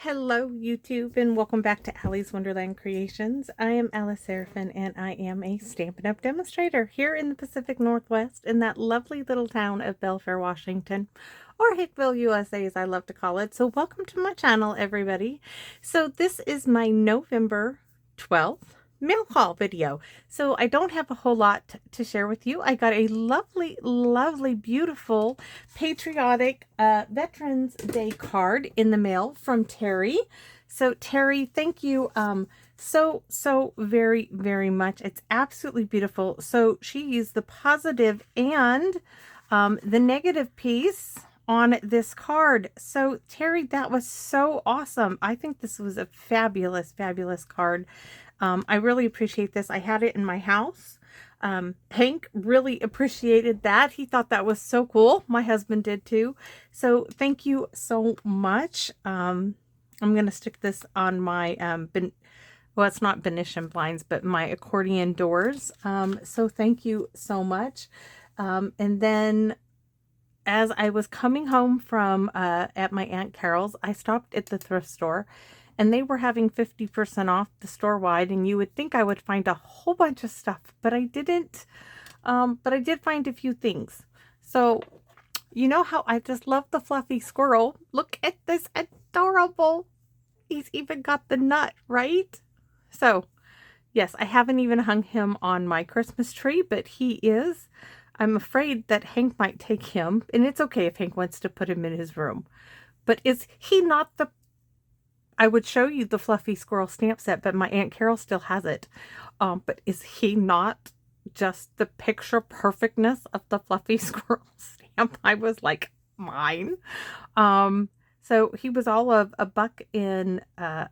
Hello, YouTube, and welcome back to Allie's Wonderland Creations. I am Alice Seraphin, and I am a Stampin' Up! Demonstrator here in the Pacific Northwest in that lovely little town of Belfair, Washington, or Hickville, USA, as I love to call it. So welcome to my channel, everybody. So this is my November 12th mail haul video. So I don't have a whole lot to share with you. I got a lovely, lovely, beautiful patriotic Veterans Day card in the mail from Terry. So Terry, thank you so very, very much. It's absolutely beautiful. So she used the positive and the negative piece on this card. So Terry, that was so awesome. I think this was a fabulous, fabulous card. I really appreciate this. I had it in my house. Hank really appreciated that. He thought that was so cool. My husband did too. So thank you so much. I'm going to stick this on my, well, it's not Venetian blinds, but my accordion doors. So thank you so much. And then as I was coming home from, at my Aunt Carol's, I stopped at the thrift store. And they were having 50% off the store-wide, and you would think I would find a whole bunch of stuff, but I didn't. But I did find a few things. So, you know how I just love the fluffy squirrel. Look at this adorable. He's even got the nut, right? So, yes, I haven't even hung him on my Christmas tree, but he is. I'm afraid that Hank might take him, and it's okay if Hank wants to put him in his room. But is he not the I would show you the fluffy squirrel stamp set, but my Aunt Carol still has it. But is he not just the picture perfectness of the fluffy squirrel stamp? I was like, mine. So he was all of a buck and a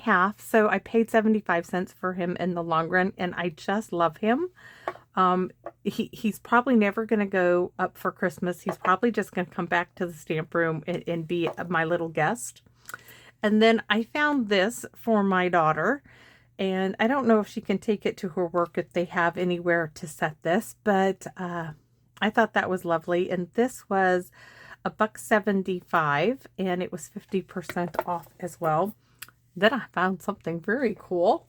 half. So I paid 75 cents for him in the long run, and I just love him. He's probably never going to go up for Christmas. He's probably just going to come back to the stamp room and be my little guest. And then I found this for my daughter, and I don't know if she can take it to her work if they have anywhere to set this, but I thought that was lovely. And this was $1.75, and it was 50% off as well. Then I found something very cool.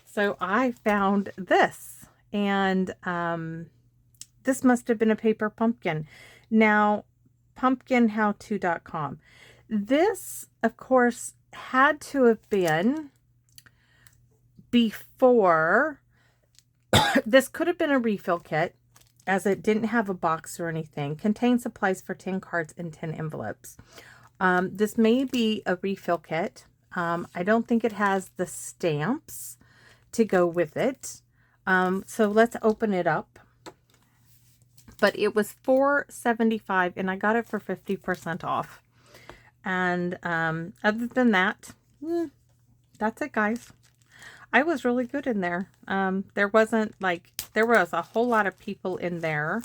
So I found this. And this must have been a paper pumpkin. Now, pumpkinhowto.com. This, of course, had to have been before. This could have been a refill kit, as it didn't have a box or anything. Contains supplies for 10 cards and 10 envelopes. This may be a refill kit. I don't think it has the stamps to go with it. So let's open it up. But it was $4.75, and I got it for 50% off. And other than that, that's it, guys. I was really good in there. There was a whole lot of people in there.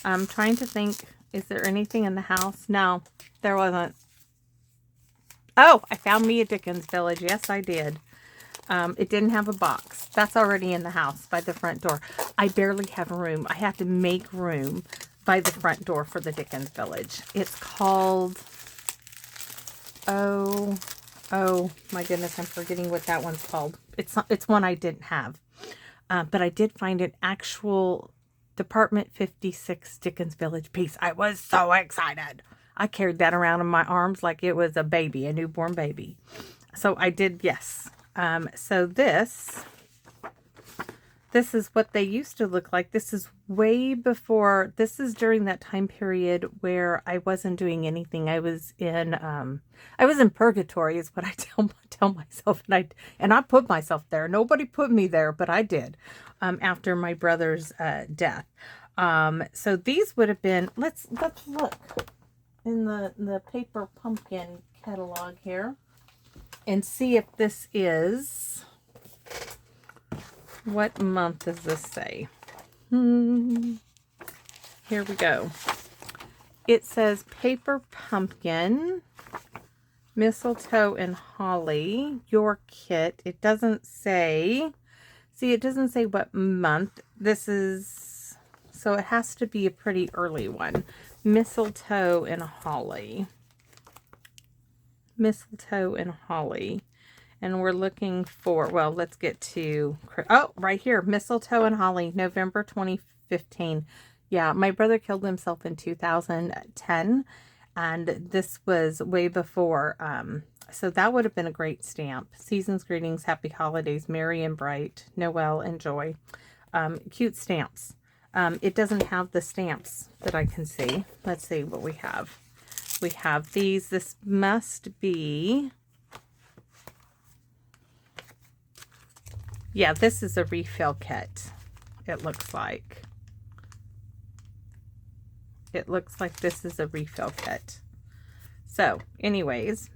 I'm trying to think, is there anything in the house? No, there wasn't. Oh, I found me a Dickens Village. Yes, I did. It didn't have a box. That's already in the house by the front door. I barely have room. I have to make room by the front door for the Dickens Village. It's called, oh my goodness, I'm forgetting what that one's called. It's one I didn't have. But I did find an actual Department 56 Dickens Village piece. I was so excited. I carried that around in my arms like it was a baby, a newborn baby. So I did, yes. So this is what they used to look like. This is way before, this is during that time period where I wasn't doing anything. I was in purgatory is what I tell myself. And I put myself there. Nobody put me there, but I did, after my brother's, death. So these would have been, let's look in the paper pumpkin catalog here and see if this is, what month does this say? Here we go. It says paper pumpkin, mistletoe and holly, your kit. It doesn't say, see, it doesn't say what month. This is, so it has to be a pretty early one. Mistletoe and holly. mistletoe and holly. And we're looking for, well, let's get to, oh, right here, mistletoe and holly, November 2015. Yeah, my brother killed himself in 2010, and this was way before, so that would have been a great stamp. Season's greetings, happy holidays, merry and bright, Noel and joy. Cute stamps. It doesn't have the stamps that I can see. Let's see what we have. We have these. This must be, yeah, this is a refill kit, it looks like. It looks like this is a refill kit. So, anyways,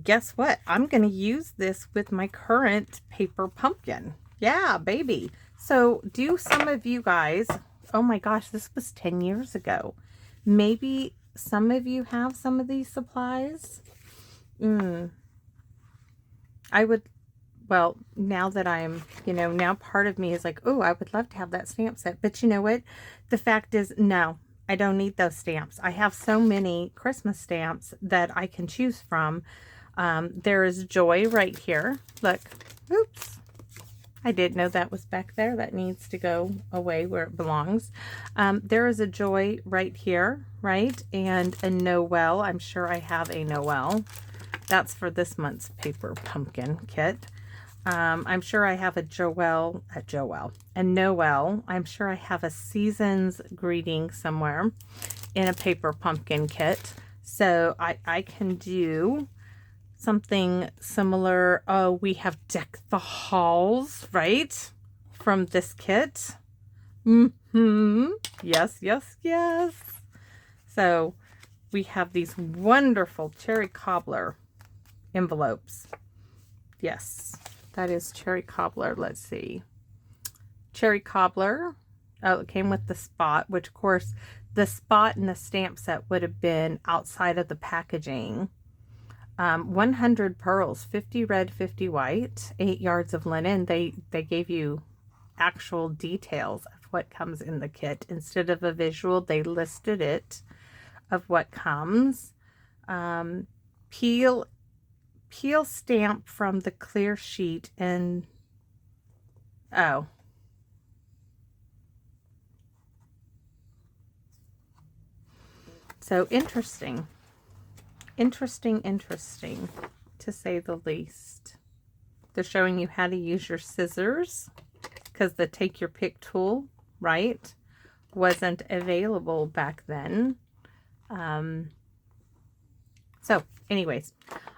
guess what? I'm going to use this with my current paper pumpkin. Yeah, baby. So, do some of you guys, oh my gosh, this was 10 years ago. Maybe some of you have some of these supplies. I would, well, now that I'm, now part of me is like, oh, I would love to have that stamp set. But you know what? The fact is, no, I don't need those stamps. I have so many Christmas stamps that I can choose from. There is joy right here. Look, oops. I didn't know that was back there. That needs to go away where it belongs. There is a joy right here, right? And a Noel. I'm sure I have a Noel. That's for this month's paper pumpkin kit. I'm sure I have a Noel. I'm sure I have a season's greeting somewhere in a paper pumpkin kit. So I can do something similar. Oh, we have Deck the Halls, right? From this kit. Yes, yes, yes. So we have these wonderful cherry cobbler envelopes. Yes, that is cherry cobbler. Let's see. Cherry cobbler. Oh, it came with the spot, which of course the spot in the stamp set would have been outside of the packaging. 100 pearls, 50 red, 50 white, 8 yards of linen. They gave you actual details of what comes in the kit. Instead of a visual, they listed it of what comes. Peel stamp from the clear sheet and, oh. So interesting. Interesting, to say the least. They're showing you how to use your scissors because the take your pick tool, right, wasn't available back then. So anyways,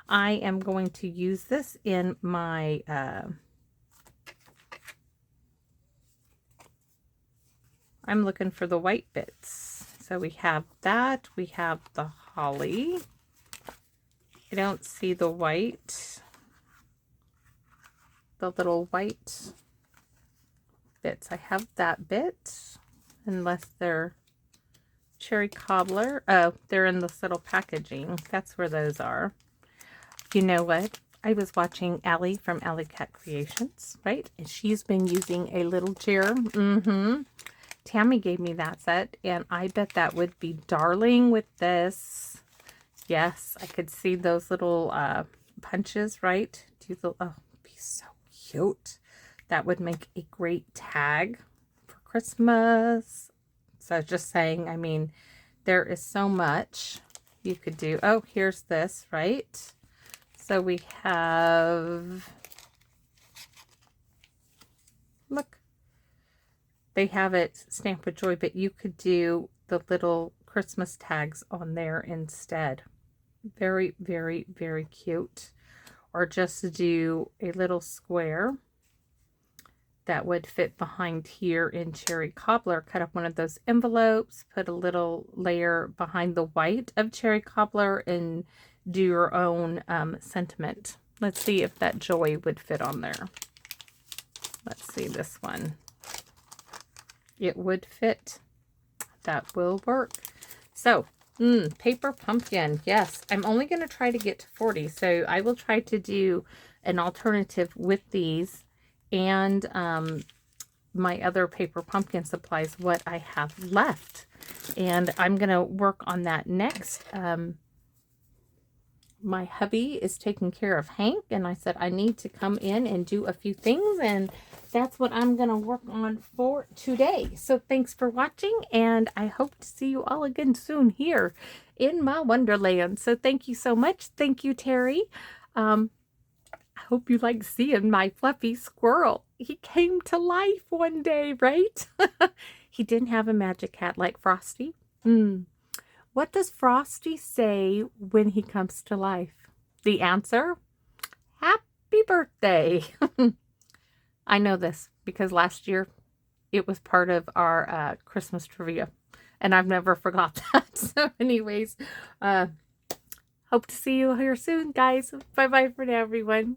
I am going to use this in my I'm looking for the white bits. So we have that. We have the holly. I don't see the white, the little white bits. I have that bit, unless they're cherry cobbler. Oh, they're in this little packaging. That's where those are. You know what? I was watching Allie from Alley Cat Creations, right? And she's been using a little chair. Tammy gave me that set, and I bet that would be darling with this. Yes, I could see those little punches, right? Oh, be so cute. That would make a great tag for Christmas. So just saying, I mean, there is so much you could do. Oh, here's this, right? So we have, look, they have it stamped with joy, but you could do the little Christmas tags on there instead. Very, very, very cute. Or just do a little square that would fit behind here in cherry cobbler. Cut up one of those envelopes, put a little layer behind the white of cherry cobbler, and do your own sentiment. Let's see if that joy would fit on there. Let's see this one. It would fit. That will work. So paper pumpkin. Yes, I'm only going to try to get to 40. So I will try to do an alternative with these and my other paper pumpkin supplies, what I have left. And I'm going to work on that next my hubby is taking care of Hank, and I said I need to come in and do a few things, and that's what I'm going to work on for today. So thanks for watching, and I hope to see you all again soon here in my Wonderland. So thank you so much. Thank you, Terry. I hope you like seeing my fluffy squirrel. He came to life one day, right? He didn't have a magic hat like Frosty. What does Frosty say when he comes to life? The answer? Happy birthday. I know this because last year it was part of our Christmas trivia, and I've never forgot that. So anyways, hope to see you here soon, guys. Bye-bye for now, everyone.